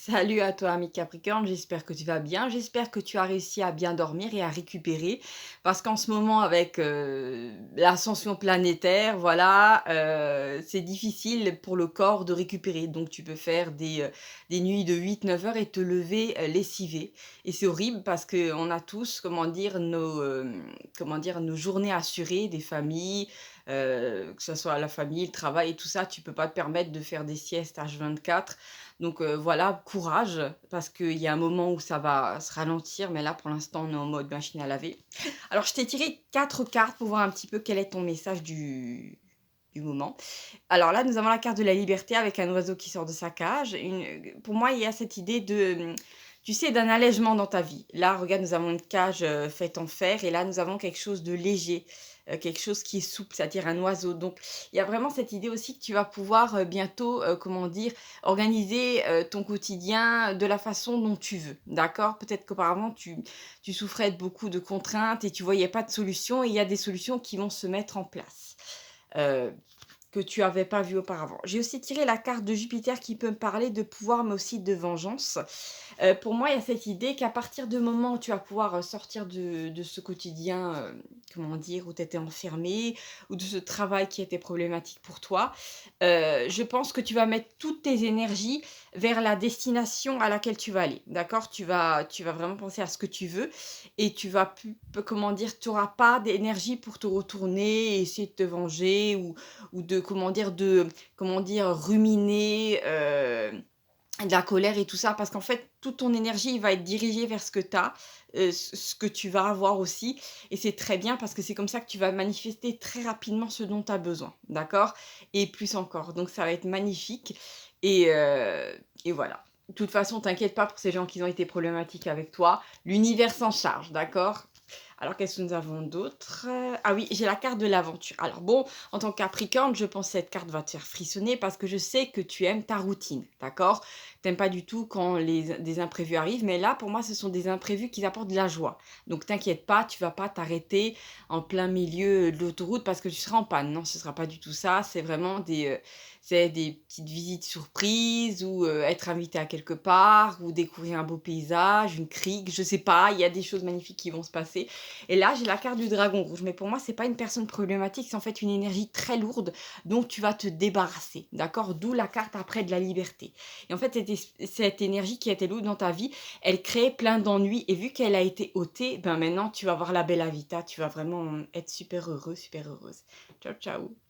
Salut à toi, ami Capricorne, j'espère que tu vas bien. J'espère que tu as réussi à bien dormir et à récupérer. Parce qu'en ce moment, avec l'ascension planétaire, voilà, c'est difficile pour le corps de récupérer. Donc, tu peux faire des nuits de 8, 9 heures et te lever lessivé. Et c'est horrible parce qu'on a tous, comment dire, nos journées assurées, des familles, que ce soit la famille, le travail et tout ça. Tu peux pas te permettre de faire des siestes H24. Donc voilà, courage, parce qu'il y a un moment où ça va se ralentir, mais là, pour l'instant, on est en mode machine à laver. Alors, je t'ai tiré 4 cartes pour voir un petit peu quel est ton message du moment. Alors là, nous avons la carte de la liberté avec un oiseau qui sort de sa cage. Pour moi, il y a cette idée de, tu sais, d'un allègement dans ta vie. Là, regarde, nous avons une cage faite en fer et là, nous avons quelque chose de léger, quelque chose qui est souple, c'est-à-dire un oiseau. Donc, il y a vraiment cette idée aussi que tu vas pouvoir bientôt, comment dire, organiser ton quotidien de la façon dont tu veux. D'accord? Peut-être qu'auparavant, tu souffrais de beaucoup de contraintes et tu voyais pas de solution et il y a des solutions qui vont se mettre en place. Euh, que tu avais pas vu auparavant. J'ai aussi tiré la carte de Jupiter qui peut me parler de pouvoir, mais aussi de vengeance. Pour moi, il y a cette idée qu'à partir du moment où tu vas pouvoir sortir de ce quotidien, comment dire, où tu étais enfermé, ou de ce travail qui était problématique pour toi, je pense que tu vas mettre toutes tes énergies vers la destination à laquelle tu vas aller. D'accord? Tu vas vraiment penser à ce que tu veux et tu vas plus, comment dire, tu n'auras pas d'énergie pour te retourner et essayer de te venger ou comment dire, ruminer. De la colère et tout ça, parce qu'en fait, toute ton énergie va être dirigée vers ce que tu as, ce que tu vas avoir aussi. Et c'est très bien parce que c'est comme ça que tu vas manifester très rapidement ce dont tu as besoin, d'accord? Et plus encore. Donc ça va être magnifique. Et, euh, et voilà. De toute façon, t'inquiète pas pour ces gens qui ont été problématiques avec toi. L'univers s'en charge, d'accord? Alors, qu'est-ce que nous avons d'autre? Ah oui, j'ai la carte de l'aventure. Alors bon, en tant que Capricorne, je pense que cette carte va te faire frissonner parce que je sais que tu aimes ta routine, d'accord? T'aimes pas du tout quand des imprévus arrivent, mais là, pour moi, ce sont des imprévus qui apportent de la joie. Donc, t'inquiète pas, tu vas pas t'arrêter en plein milieu de l'autoroute parce que tu seras en panne. Non, ce sera pas du tout ça. C'est vraiment c'est des petites visites surprises ou être invité à quelque part ou découvrir un beau paysage, une crique, je sais pas. Il y a des choses magnifiques qui vont se passer. Et là, j'ai la carte du dragon rouge. Mais pour moi, c'est pas une personne problématique, c'est en fait une énergie très lourde dont tu vas te débarrasser. D'accord? D'où la carte après de la liberté. Et en fait, cette énergie qui était lourde dans ta vie, elle crée plein d'ennuis. Et vu qu'elle a été ôtée, ben maintenant, tu vas avoir la bella vita. Tu vas vraiment être super heureux, super heureuse. Ciao, ciao.